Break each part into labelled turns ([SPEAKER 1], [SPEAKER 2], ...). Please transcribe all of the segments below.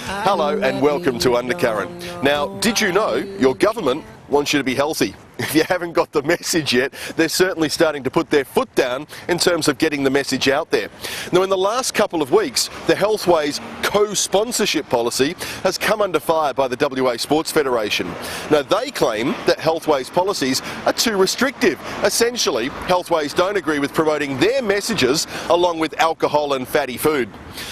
[SPEAKER 1] Hello and welcome to Undercurrent. Now, did you know your government wants you to be healthy? If you haven't got the message yet, they're certainly starting to put their foot down in terms of getting the message out there. Now, in the last couple of weeks, the Healthway's co-sponsorship policy has come under fire by the WA Sports Federation. Now, they claim that Healthway's policies are too restrictive. Essentially, Healthways don't agree with promoting their messages along with alcohol and fatty food.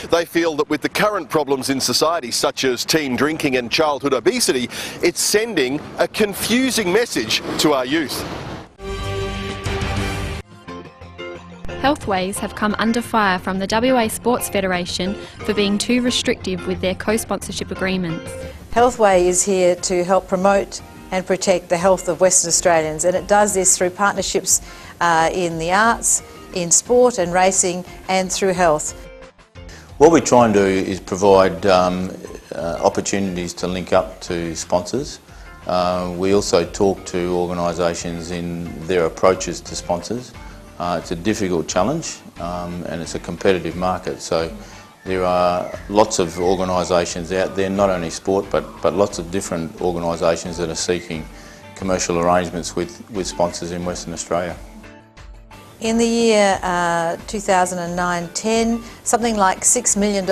[SPEAKER 1] They feel that with the current problems in society, such as teen drinking and childhood obesity, it's sending a confusing message to our youth.
[SPEAKER 2] Healthways have come under fire from the WA Sports Federation for being too restrictive with their co-sponsorship agreements.
[SPEAKER 3] Healthway is here to help promote and protect the health of Western Australians, and it does this through partnerships in the arts, in sport and racing, and through health.
[SPEAKER 4] What we try and do is provide opportunities to link up to sponsors. We also talk to organisations in their approaches to sponsors. It's a difficult challenge and it's a competitive market, so there are lots of organisations out there, not only sport but lots of different organisations that are seeking commercial arrangements with sponsors in Western Australia.
[SPEAKER 3] In the year 2009-10, something like $6 million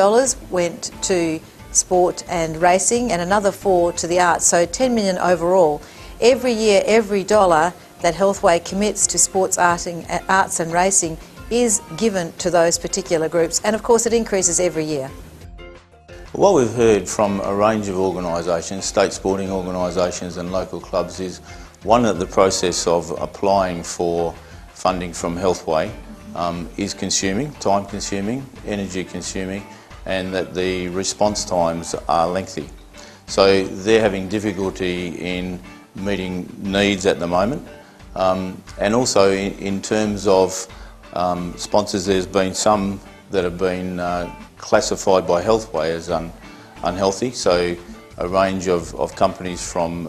[SPEAKER 3] went to sport and racing and another $4 million to the arts, so $10 million overall. Every year, every dollar that Healthway commits to sports, arts and racing is given to those particular groups, and of course it increases every year.
[SPEAKER 4] What we've heard from a range of organisations, state sporting organisations and local clubs, is one, that the process of applying for funding from Healthway is time consuming, energy consuming, and that the response times are lengthy. So they're having difficulty in meeting needs at the moment. And also in terms of sponsors, there's been some that have been classified by Healthway as unhealthy. So a range of companies from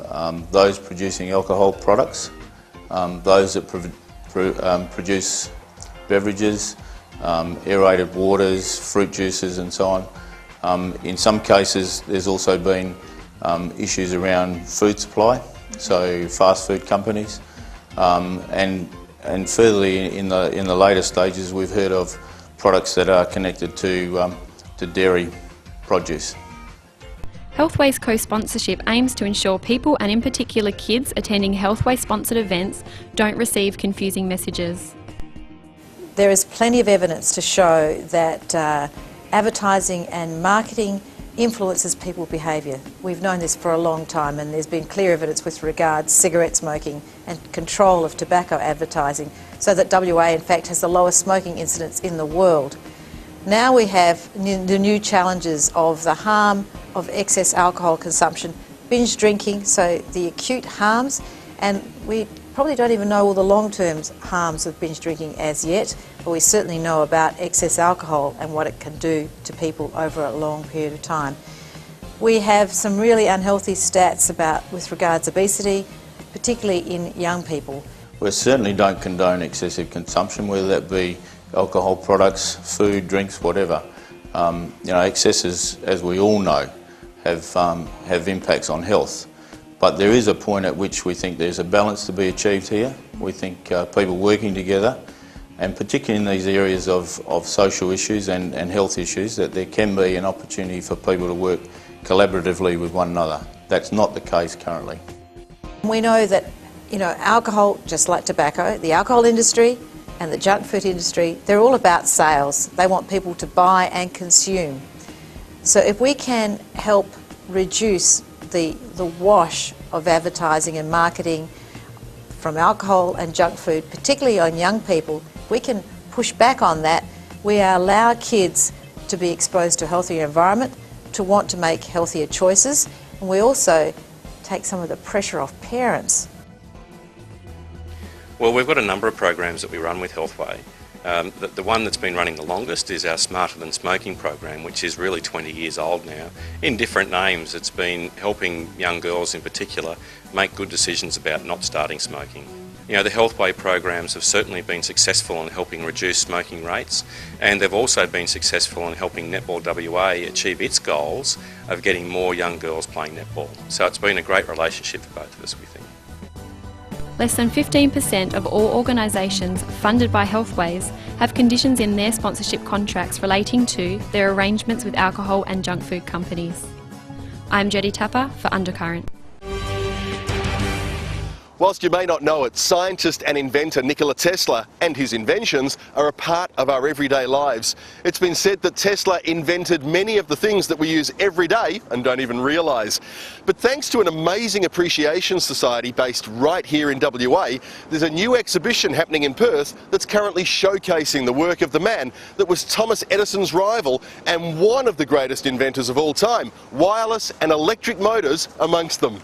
[SPEAKER 4] those producing alcohol products, those that produce beverages, aerated waters, fruit juices and so on. In some cases there's also been issues around food supply, so fast food companies, and furtherly in the later stages we've heard of products that are connected to dairy produce.
[SPEAKER 2] Healthway's co-sponsorship aims to ensure people, and in particular kids, attending Healthway-sponsored events don't receive confusing messages.
[SPEAKER 3] There is plenty of evidence to show that advertising and marketing influences people's behaviour. We've known this for a long time, and there's been clear evidence with regards to cigarette smoking and control of tobacco advertising, so that WA in fact has the lowest smoking incidence in the world. Now we have the new challenges of the harm of excess alcohol consumption, binge drinking, so the acute harms, and we probably don't even know all the long-term harms of binge drinking as yet, but we certainly know about excess alcohol and what it can do to people over a long period of time. We have some really unhealthy stats with regards to obesity, particularly in young people.
[SPEAKER 4] We certainly don't condone excessive consumption, whether that be alcohol products, food, drinks, whatever. Excesses, as we all know, have impacts on health. But there is a point at which we think there's a balance to be achieved here. We think people working together, and particularly in these areas of social issues and health issues, that there can be an opportunity for people to work collaboratively with one another. That's not the case currently.
[SPEAKER 3] We know that alcohol, just like tobacco, the alcohol industry and the junk food industry, they're all about sales. They want people to buy and consume. So if we can help reduce the wash of advertising and marketing from alcohol and junk food, particularly on young people, we can push back on that. We allow kids to be exposed to a healthier environment, to want to make healthier choices, and we also take some of the pressure off parents.
[SPEAKER 5] Well, we've got a number of programs that we run with Healthway. The one that's been running the longest is our Smarter Than Smoking program, which is really 20 years old now. In different names, it's been helping young girls in particular make good decisions about not starting smoking. You know, the Healthway programs have certainly been successful in helping reduce smoking rates, and they've also been successful in helping Netball WA achieve its goals of getting more young girls playing netball. So it's been a great relationship for both of us, we think.
[SPEAKER 2] Less than 15% of all organisations funded by Healthways have conditions in their sponsorship contracts relating to their arrangements with alcohol and junk food companies. I'm Jodie Tapper for Undercurrent.
[SPEAKER 1] Whilst you may not know it, scientist and inventor Nikola Tesla and his inventions are a part of our everyday lives. It's been said that Tesla invented many of the things that we use every day and don't even realise. But thanks to an amazing appreciation society based right here in WA, there's a new exhibition happening in Perth that's currently showcasing the work of the man that was Thomas Edison's rival and one of the greatest inventors of all time, wireless and electric motors amongst them.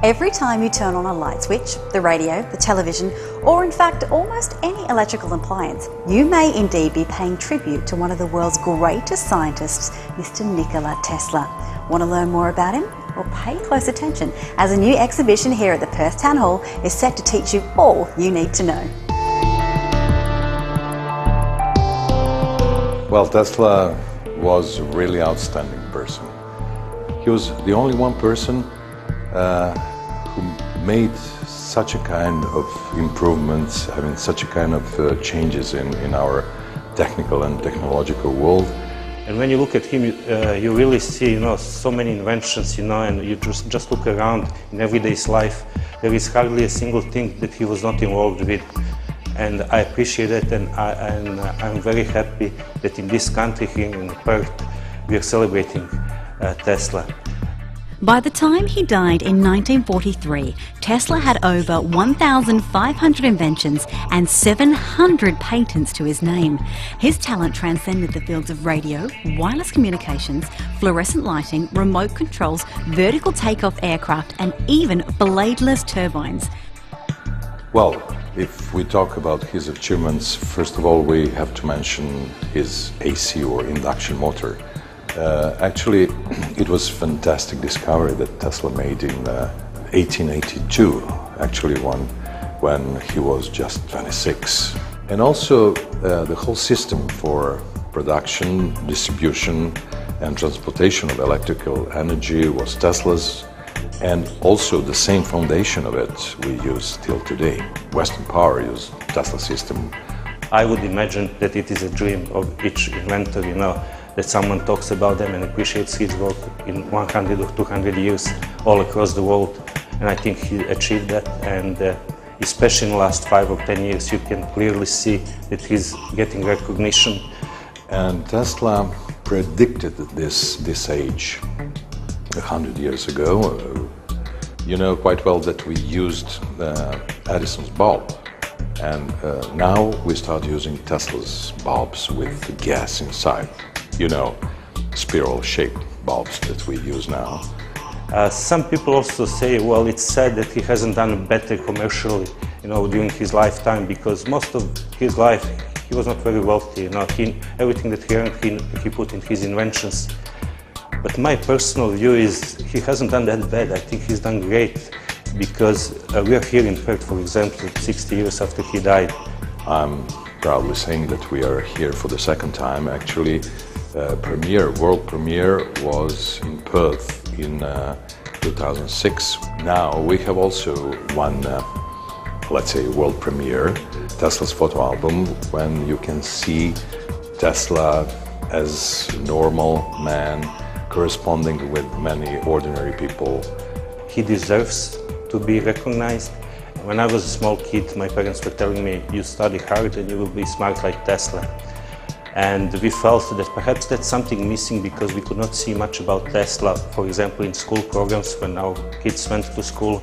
[SPEAKER 6] Every time you turn on a light switch, the radio, the television, or in fact almost any electrical appliance, you may indeed be paying tribute to one of the world's greatest scientists, Mr. Nikola Tesla. Want to learn more about him? Well, pay close attention, as a new exhibition here at the Perth Town Hall is set to teach you all you need to know.
[SPEAKER 7] Well, Tesla was a really outstanding person. He was the only one person who made such a kind of improvements, having such a kind of changes in our technical and technological world.
[SPEAKER 8] And when you look at him, you really see, so many inventions, and you just look around in everyday's life. There is hardly a single thing that he was not involved with. And I appreciate it, and I'm very happy that in this country, here in Perth, we are celebrating Tesla.
[SPEAKER 6] By the time he died in 1943, Tesla had over 1,500 inventions and 700 patents to his name. His talent transcended the fields of radio, wireless communications, fluorescent lighting, remote controls, vertical takeoff aircraft, and even bladeless turbines.
[SPEAKER 7] Well, if we talk about his achievements, first of all, we have to mention his AC or induction motor. Actually, it was a fantastic discovery that Tesla made in 1882, actually when he was just 26. And also the whole system for production, distribution and transportation of electrical energy was Tesla's, and also the same foundation of it we use till today. Western Power used Tesla system.
[SPEAKER 8] I would imagine that it is a dream of each inventor, that someone talks about them and appreciates his work in 100 or 200 years all across the world. And I think he achieved that, and especially in the last 5 or 10 years, you can clearly see that he's getting recognition.
[SPEAKER 7] And Tesla predicted this age 100 years ago. You know quite well that we used Edison's bulb, and now we start using Tesla's bulbs with gas inside. Spiral-shaped bulbs that we use now.
[SPEAKER 8] Some people also say, well, it's sad that he hasn't done better commercially, during his lifetime, because most of his life he was not very wealthy. Everything that he earned, he put in his inventions. But my personal view is he hasn't done that bad. I think he's done great, because we are here in Perth, for example, 60 years after he died.
[SPEAKER 7] I'm proudly saying that we are here for the second time. Actually, world premiere was in Perth in 2006. Now we have also one, let's say, world premiere, Tesla's photo album, when you can see Tesla as a normal man corresponding with many ordinary people.
[SPEAKER 8] He deserves to be recognized. When I was a small kid, my parents were telling me, you study hard and you will be smart like Tesla. And we felt that perhaps that's something missing, because we could not see much about Tesla, for example, in school programs when our kids went to school.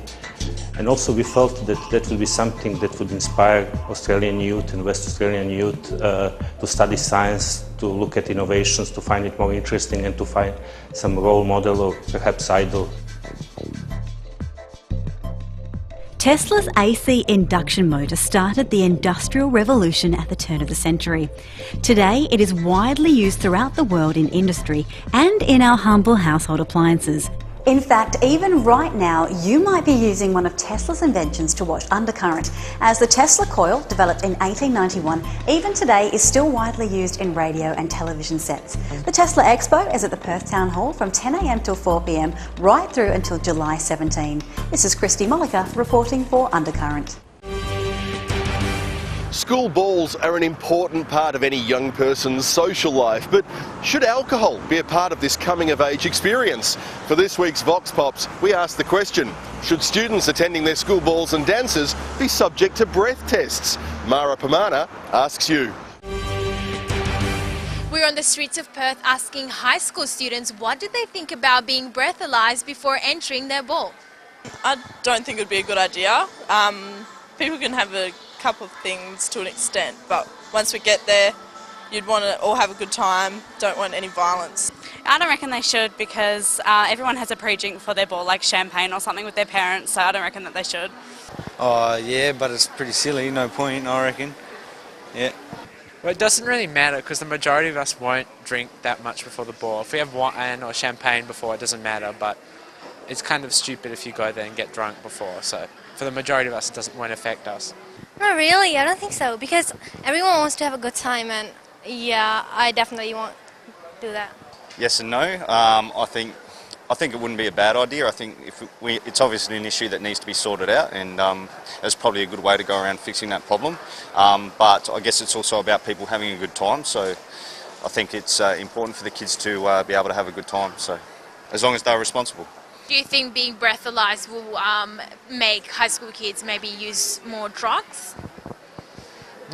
[SPEAKER 8] And also we felt that that would be something that would inspire Australian youth and West Australian youth to study science, to look at innovations, to find it more interesting, and to find some role model or perhaps idol.
[SPEAKER 6] Tesla's AC induction motor started the Industrial Revolution at the turn of the century. Today, it is widely used throughout the world in industry and in our humble household appliances. In fact, even right now, you might be using one of Tesla's inventions to watch Undercurrent, as the Tesla coil, developed in 1891, even today is still widely used in radio and television sets. The Tesla Expo is at the Perth Town Hall from 10 a.m. till 4 p.m, right through until July 17. This is Christy Mollica reporting for Undercurrent.
[SPEAKER 1] School balls are an important part of any young person's social life, but should alcohol be a part of this coming-of-age experience? For this week's Vox-Pops, we asked the question, should students attending their school balls and dances be subject to breath tests? Mara Pamana asks you.
[SPEAKER 9] We're on the streets of Perth asking high school students what do they think about being breathalyzed before entering their ball.
[SPEAKER 10] I don't think it would be a good idea. People can have a couple of things to an extent, but once we get there, you'd want to all have a good time, don't want any violence.
[SPEAKER 11] I don't reckon they should, because everyone has a pre-drink before their ball, like champagne or something with their parents, so I don't reckon that they should.
[SPEAKER 12] Oh yeah, but it's pretty silly, no point, I reckon. Yeah.
[SPEAKER 13] Well, it doesn't really matter, because the majority of us won't drink that much before the ball. If we have wine or champagne before, it doesn't matter, but it's kind of stupid if you go there and get drunk before, so for the majority of us it won't affect us.
[SPEAKER 14] Not really, I don't think so, because everyone wants to have a good time, and yeah, I definitely won't do that.
[SPEAKER 15] Yes and no. I think it wouldn't be a bad idea. I think it's obviously an issue that needs to be sorted out, and there's probably a good way to go around fixing that problem. But I guess it's also about people having a good time, so I think it's important for the kids to be able to have a good time, so as long as they're responsible.
[SPEAKER 9] Do you think being breathalyzed will make high school kids maybe use more drugs?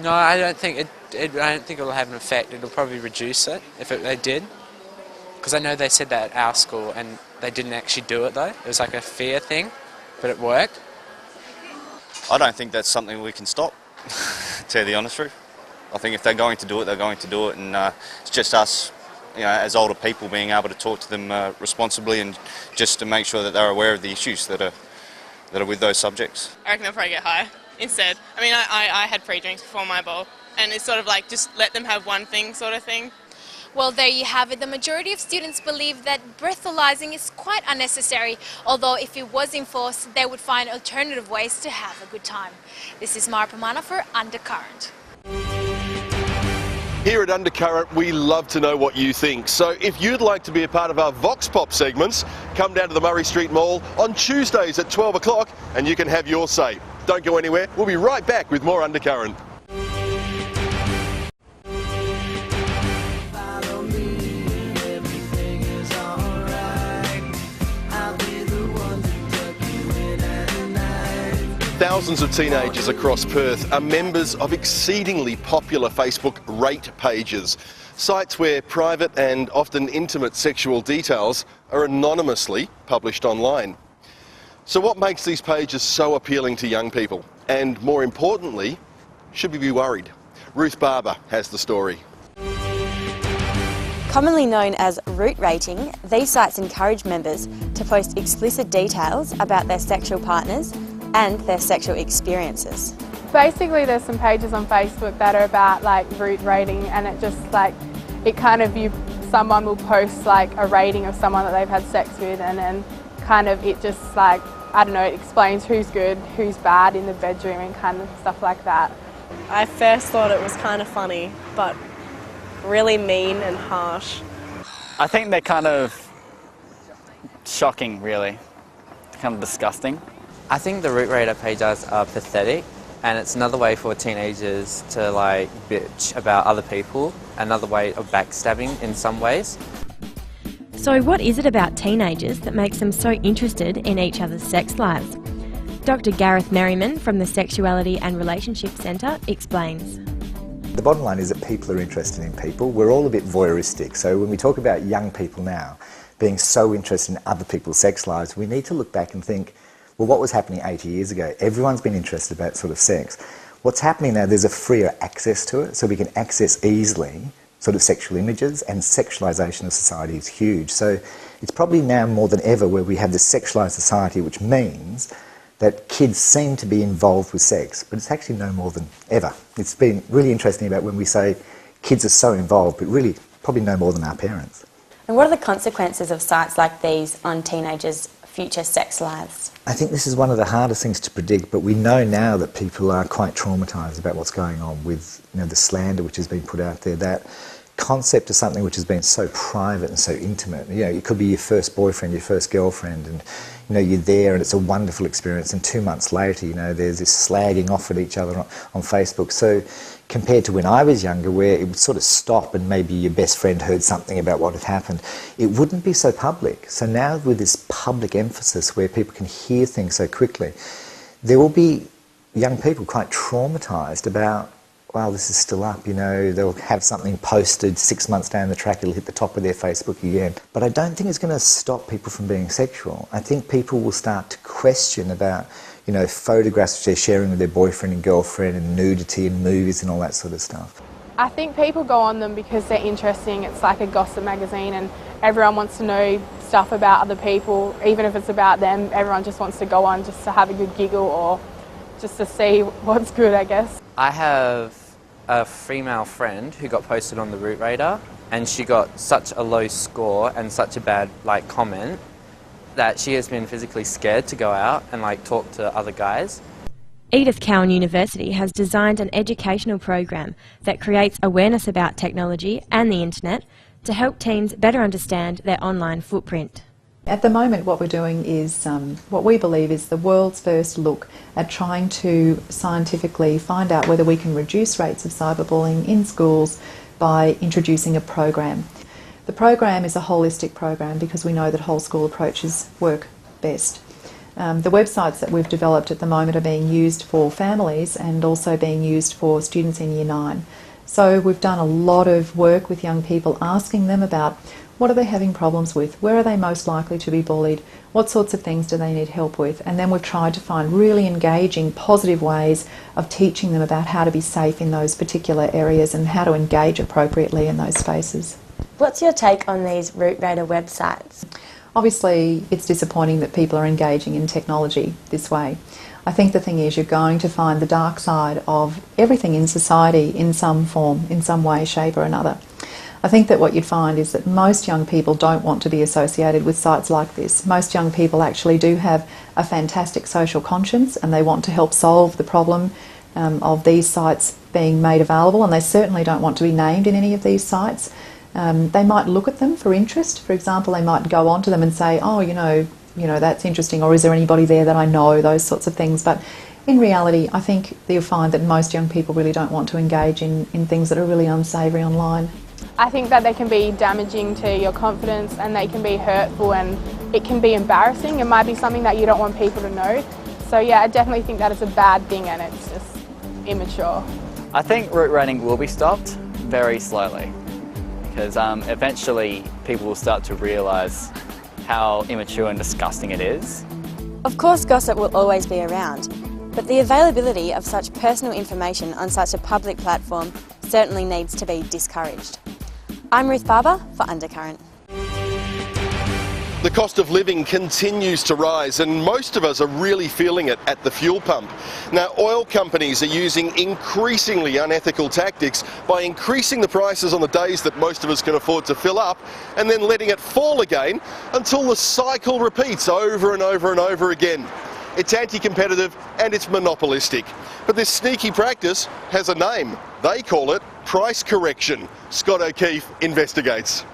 [SPEAKER 13] No, I don't think I don't think it will have an effect. It'll probably reduce it if they did. Because I know they said that at our school and they didn't actually do it though. It was like a fear thing, but it worked.
[SPEAKER 15] I don't think that's something we can stop, to tell you the honest truth. I think if they're going to do it, they're going to do it, and it's just us, you know, as older people, being able to talk to them responsibly and just to make sure that they're aware of the issues that are with those subjects.
[SPEAKER 10] I reckon they'll probably get high instead. I mean, I had pre-drinks before my bowl, and it's sort of like just let them have one thing sort of thing.
[SPEAKER 9] Well, there you have it. The majority of students believe that breathalyzing is quite unnecessary, although if it was enforced, they would find alternative ways to have a good time. This is Mara Pamana for Undercurrent.
[SPEAKER 1] Here at Undercurrent, we love to know what you think. So if you'd like to be a part of our Vox-Pop segments, come down to the Murray Street Mall on Tuesdays at 12 o'clock and you can have your say. Don't go anywhere. We'll be right back with more Undercurrent. Thousands of teenagers across Perth are members of exceedingly popular Facebook rate pages, sites where private and often intimate sexual details are anonymously published online. So what makes these pages so appealing to young people? And more importantly, should we be worried? Ruth Barber has the story.
[SPEAKER 16] Commonly known as root rating, these sites encourage members to post explicit details about their sexual partners and their sexual experiences.
[SPEAKER 17] Basically there's some pages on Facebook that are about like root rating, and it just like, someone will post like a rating of someone that they've had sex with, and then kind of it just like, I don't know, it explains who's good, who's bad in the bedroom and kind of stuff like that.
[SPEAKER 18] I first thought it was kind of funny, but really mean and harsh.
[SPEAKER 19] I think they're kind of shocking, really. Kind of disgusting.
[SPEAKER 20] I think the root rater pages are pathetic, and it's another way for teenagers to like bitch about other people, another way of backstabbing in some ways.
[SPEAKER 21] So what is it about teenagers that makes them so interested in each other's sex lives? Dr. Gareth Merriman from the Sexuality and Relationship Centre explains.
[SPEAKER 22] The bottom line is that people are interested in people. We're all a bit voyeuristic, so when we talk about young people now being so interested in other people's sex lives, we need to look back and think, well, what was happening 80 years ago? Everyone's been interested about sort of sex. What's happening now, there's a freer access to it, so we can access easily sort of sexual images, and sexualisation of society is huge. So it's probably now more than ever where we have this sexualised society, which means that kids seem to be involved with sex, but it's actually no more than ever. It's been really interesting about when we say kids are so involved, but really probably no more than our parents.
[SPEAKER 16] And what are the consequences of sites like these on teenagers' future sex lives?
[SPEAKER 22] I think this is one of the hardest things to predict, but we know now that people are quite traumatised about what's going on with the slander which has been put out there. That concept of something which has been so private and so intimate. It could be your first boyfriend, your first girlfriend, and you're there and it's a wonderful experience, and 2 months later, there's this slagging off at each other on Facebook. So compared to when I was younger, where it would sort of stop and maybe your best friend heard something about what had happened, it wouldn't be so public. So now with this public emphasis where people can hear things so quickly, there will be young people quite traumatised about, wow, this is still up, they'll have something posted 6 months down the track, it'll hit the top of their Facebook again. But I don't think it's going to stop people from being sexual. I think people will start to question about, photographs which they're sharing with their boyfriend and girlfriend, and nudity and movies and all that sort of stuff.
[SPEAKER 17] I think people go on them because they're interesting. It's like a gossip magazine and everyone wants to know stuff about other people. Even if it's about them, everyone just wants to go on just to have a good giggle or just to see what's good, I guess.
[SPEAKER 20] I have a female friend who got posted on the Root Radar, and she got such a low score and such a bad comment that she has been physically scared to go out and talk to other guys.
[SPEAKER 21] Edith Cowan University has designed an educational program that creates awareness about technology and the internet to help teens better understand their online footprint.
[SPEAKER 3] At the moment, what we're doing is what we believe is the world's first look at trying to scientifically find out whether we can reduce rates of cyberbullying in schools by introducing a program. The program is a holistic program because we know that whole school approaches work best. The websites that we've developed at the moment are being used for families and also being used for students in Year 9. So we've done a lot of work with young people, asking them about what are they having problems with, where are they most likely to be bullied, what sorts of things do they need help with, and then we've tried to find really engaging, positive ways of teaching them about how to be safe in those particular areas and how to engage appropriately in those spaces.
[SPEAKER 16] What's your take on these Root Radar websites?
[SPEAKER 3] Obviously, it's disappointing that people are engaging in technology this way. I think the thing is you're going to find the dark side of everything in society in some form, in some way, shape or another. I think that what you'd find is that most young people don't want to be associated with sites like this. Most young people actually do have a fantastic social conscience and they want to help solve the problem of these sites being made available, and they certainly don't want to be named in any of these sites. They might look at them for interest. For example, they might go onto them and say, oh, you know, that's interesting, or is there anybody there that I know, those sorts of things. But in reality, I think you'll find that most young people really don't want to engage in things that are really unsavoury online.
[SPEAKER 17] I think that they can be damaging to your confidence and they can be hurtful and it can be embarrassing. It might be something that you don't want people to know. So yeah, I definitely think that it's a bad thing and it's just immature.
[SPEAKER 19] I think root rating will be stopped very slowly because eventually people will start to realise how immature and disgusting it is.
[SPEAKER 16] Of course, gossip will always be around, but the availability of such personal information on such a public platform certainly needs to be discouraged. I'm Ruth Barber for Undercurrent.
[SPEAKER 1] The cost of living continues to rise and most of us are really feeling it at the fuel pump. Now, oil companies are using increasingly unethical tactics by increasing the prices on the days that most of us can afford to fill up and then letting it fall again until the cycle repeats over and over and over again. It's anti-competitive and it's monopolistic. But this sneaky practice has a name. They call it price correction. Scott O'Keefe investigates.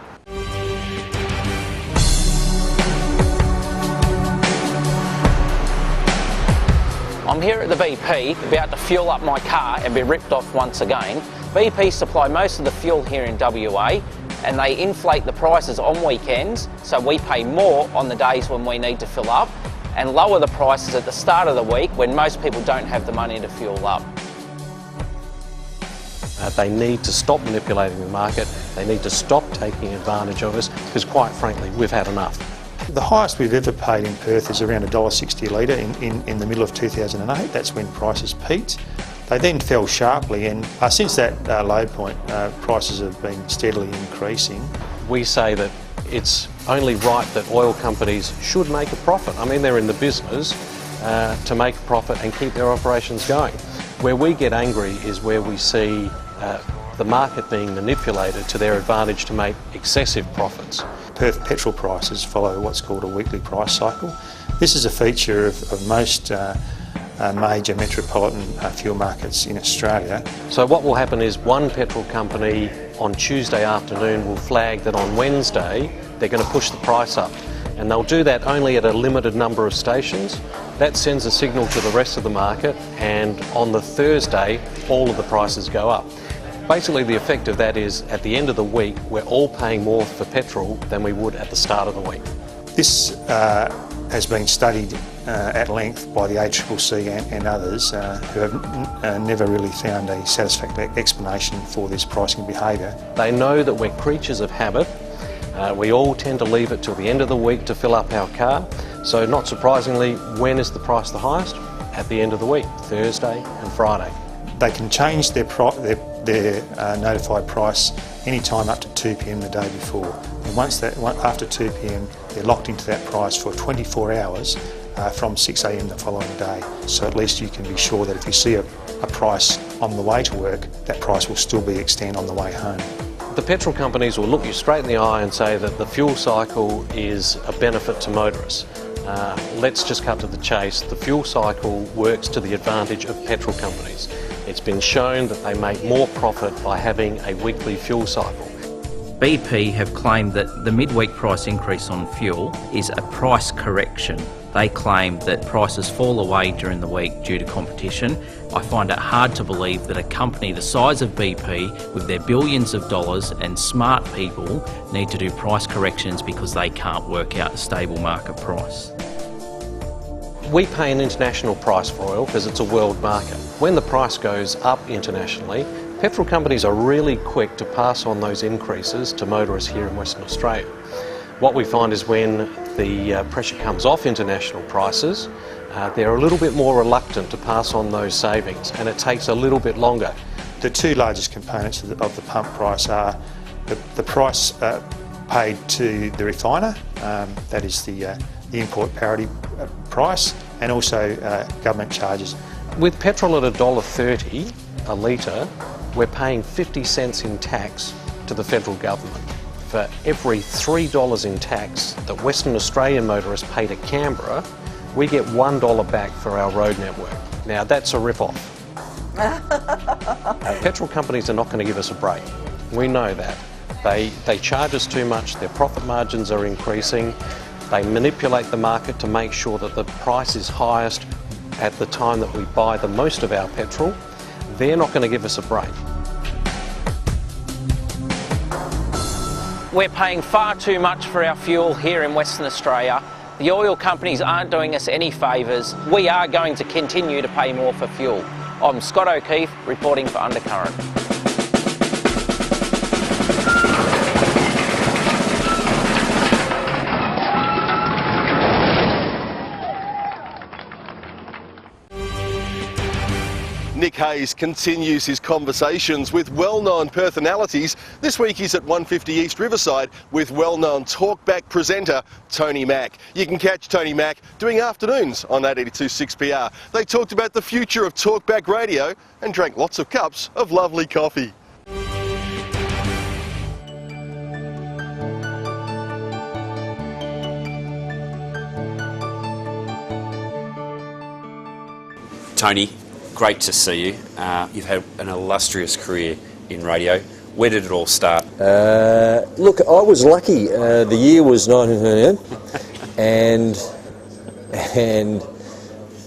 [SPEAKER 4] I'm here at the BP, about to fuel up my car and be ripped off once again. BP supply most of the fuel here in WA and they inflate the prices on weekends, so we pay more on the days when we need to fill up and lower the prices at the start of the week when most people don't have the money to fuel up.
[SPEAKER 23] They need to stop manipulating the market, they need to stop taking advantage of us because quite frankly we've had enough.
[SPEAKER 24] The highest we've ever paid in Perth is around $1.60 a litre in the middle of 2008. That's when prices peaked. They then fell sharply and since that low point prices have been steadily increasing.
[SPEAKER 23] We say that it's only right that oil companies should make a profit. I mean, they're in the business to make a profit and keep their operations going. Where we get angry is where we see the market being manipulated to their advantage to make excessive profits.
[SPEAKER 24] Perth petrol prices follow what's called a weekly price cycle. This is a feature of most major metropolitan fuel markets in Australia.
[SPEAKER 23] So what will happen is one petrol company on Tuesday afternoon will flag that on Wednesday they're going to push the price up, and they'll do that only at a limited number of stations. That sends a signal to the rest of the market, and on the Thursday all of the prices go up. Basically the effect of that is at the end of the week we're all paying more for petrol than we would at the start of the week.
[SPEAKER 24] This has been studied at length by the ACCC and others who have never really found a satisfactory explanation for this pricing behaviour.
[SPEAKER 23] They know that we're creatures of habit. We all tend to leave it till the end of the week to fill up our car. So not surprisingly, when is the price the highest? At the end of the week, Thursday and Friday.
[SPEAKER 24] They can change their notified price any time up to 2 p.m. the day before. And after 2 p.m, they're locked into that price for 24 hours from 6 a.m. the following day. So at least you can be sure that if you see a price on the way to work, that price will still be extant on the way home.
[SPEAKER 23] The petrol companies will look you straight in the eye and say that the fuel cycle is a benefit to motorists. Let's just cut to the chase. The fuel cycle works to the advantage of petrol companies. It's been shown that they make more profit by having a weekly fuel cycle.
[SPEAKER 2] BP have claimed that the midweek price increase on fuel is a price correction. They claim that prices fall away during the week due to competition. I find it hard to believe that a company the size of BP, with their billions of dollars and smart people, need to do price corrections because they can't work out a stable market price.
[SPEAKER 23] We pay an international price for oil because it's a world market. When the price goes up internationally, petrol companies are really quick to pass on those increases to motorists here in Western Australia. What we find is when the pressure comes off international prices, they're a little bit more reluctant to pass on those savings, and it takes a little bit longer.
[SPEAKER 24] The two largest components of the pump price are the price paid to the refiner, that is the import parity price, and also government charges.
[SPEAKER 23] With petrol at $1.30 a litre, we're paying 50 cents in tax to the federal government. For every $3 in tax that Western Australian motorists pay to Canberra, we get $1 back for our road network. Now that's a rip-off. Petrol companies are not going to give us a break. We know that. They charge us too much, their profit margins are increasing, they manipulate the market to make sure that the price is highest at the time that we buy the most of our petrol. They're not going to give us a break.
[SPEAKER 4] We're paying far too much for our fuel here in Western Australia. The oil companies aren't doing us any favours. We are going to continue to pay more for fuel. I'm Scott O'Keefe, reporting for Undercurrent.
[SPEAKER 1] Nick Hayes continues his conversations with well-known personalities. This week he's at 150 East Riverside with well-known talkback presenter Tony Mack. You can catch Tony Mack doing afternoons on 882 6PR. They talked about the future of talkback radio and drank lots of cups of lovely coffee.
[SPEAKER 5] Tony, great to see you. You've had an illustrious career in radio. Where did it all start?
[SPEAKER 7] Look, I was lucky. The year was 1939, and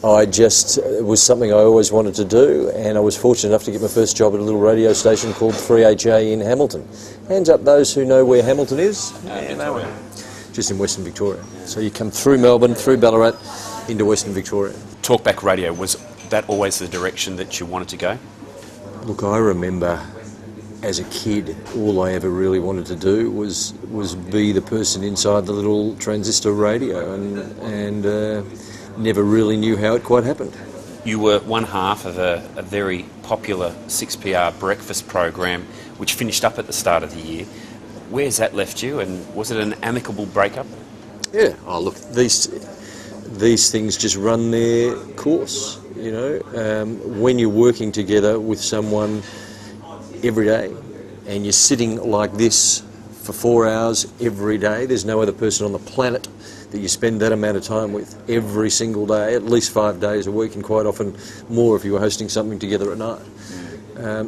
[SPEAKER 7] I just, it was something I always wanted to do, and I was fortunate enough to get my first job at a little radio station called 3HA in Hamilton. Hands up those who know where Hamilton is. Just in Western Victoria. So you come through Melbourne, through Ballarat, into Western Victoria.
[SPEAKER 5] Talkback radio, was that always the direction that you wanted to go?
[SPEAKER 7] Look, I remember as a kid, all I ever really wanted to do was be the person inside the little transistor radio, and never really knew how it quite happened.
[SPEAKER 5] You were one half of a very popular 6PR breakfast program, which finished up at the start of the year. Where's that left you, and was it an amicable breakup?
[SPEAKER 7] Yeah, oh look, these things just run their course. You know, when you're working together with someone every day and you're sitting like this for 4 hours every day. There's no other person on the planet that you spend that amount of time with every single day, at least 5 days a week, and quite often more if you were hosting something together at night.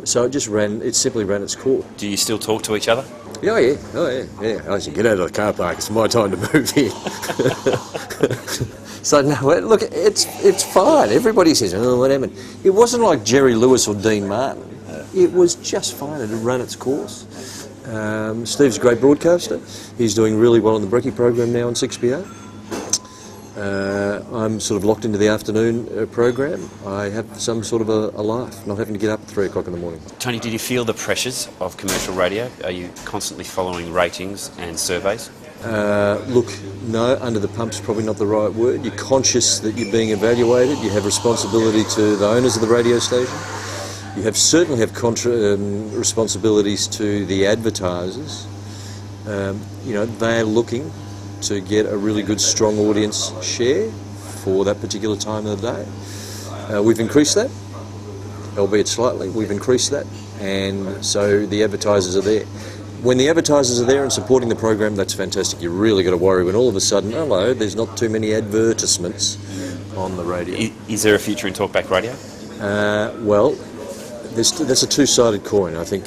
[SPEAKER 7] So it simply ran its course.
[SPEAKER 5] Do you still talk to each other?
[SPEAKER 7] Oh yeah. I said, get out of the car park, it's my time to move here. So no, look, it's fine. Everybody says, oh, what happened? It wasn't like Jerry Lewis or Dean Martin. It was just fine. It had run its course. Steve's a great broadcaster. He's doing really well on the Brekkie program now on 6PR. I'm sort of locked into the afternoon program. I have some sort of a life, not having to get up at 3 o'clock in the morning.
[SPEAKER 5] Tony, did you feel the pressures of commercial radio? Are you constantly following ratings and surveys?
[SPEAKER 7] Look, no, under the pump's probably not the right word. You're conscious that you're being evaluated. You have responsibility to the owners of the radio station. You certainly have responsibilities to the advertisers. They're looking to get a really good, strong audience share for that particular time of the day. We've increased that, albeit slightly. We've increased that, and so the advertisers are there. When the advertisers are there and supporting the program, that's fantastic. You really got to worry when all of a sudden, hello, there's not too many advertisements on the radio.
[SPEAKER 5] Is there a future in talkback radio?
[SPEAKER 7] Well, that's a two-sided coin. I think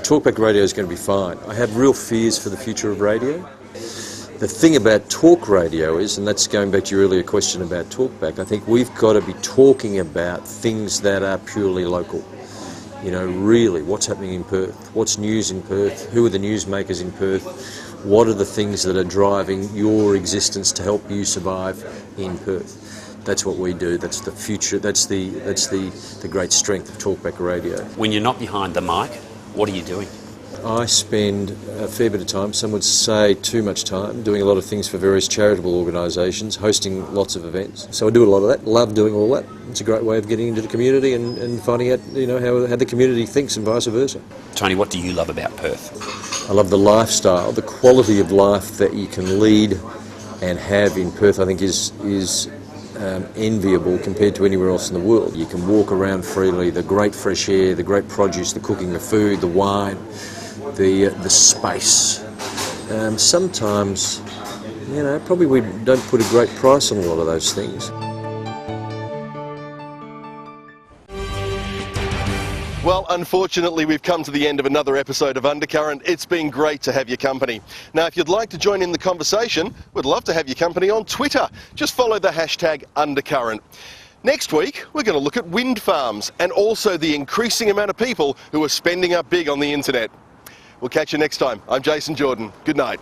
[SPEAKER 7] talkback radio is going to be fine. I have real fears for the future of radio. The thing about talk radio is, and that's going back to your earlier question about talkback, I think we've got to be talking about things that are purely local. Really, what's happening in Perth? What's news in Perth? Who are the newsmakers in Perth? What are the things that are driving your existence to help you survive in Perth? That's what we do. That's the future. That's the great strength of talkback radio.
[SPEAKER 5] When you're not behind the mic, what are you doing?
[SPEAKER 7] I spend a fair bit of time, some would say too much time, doing a lot of things for various charitable organisations, hosting lots of events. So I do a lot of that, love doing all that. It's a great way of getting into the community and finding out how the community thinks and vice versa.
[SPEAKER 5] Tony, what do you love about Perth?
[SPEAKER 7] I love the lifestyle, the quality of life that you can lead and have in Perth, I think is enviable compared to anywhere else in the world. You can walk around freely, the great fresh air, the great produce, the cooking, the food, the wine, the space. Sometimes, probably we don't put a great price on a lot of those things.
[SPEAKER 1] Well, unfortunately, we've come to the end of another episode of Undercurrent. It's been great to have your company. Now, if you'd like to join in the conversation, we'd love to have your company on Twitter. Just follow the hashtag Undercurrent. Next week, we're going to look at wind farms and also the increasing amount of people who are spending up big on the internet. We'll catch you next time. I'm Jason Jordan. Good night.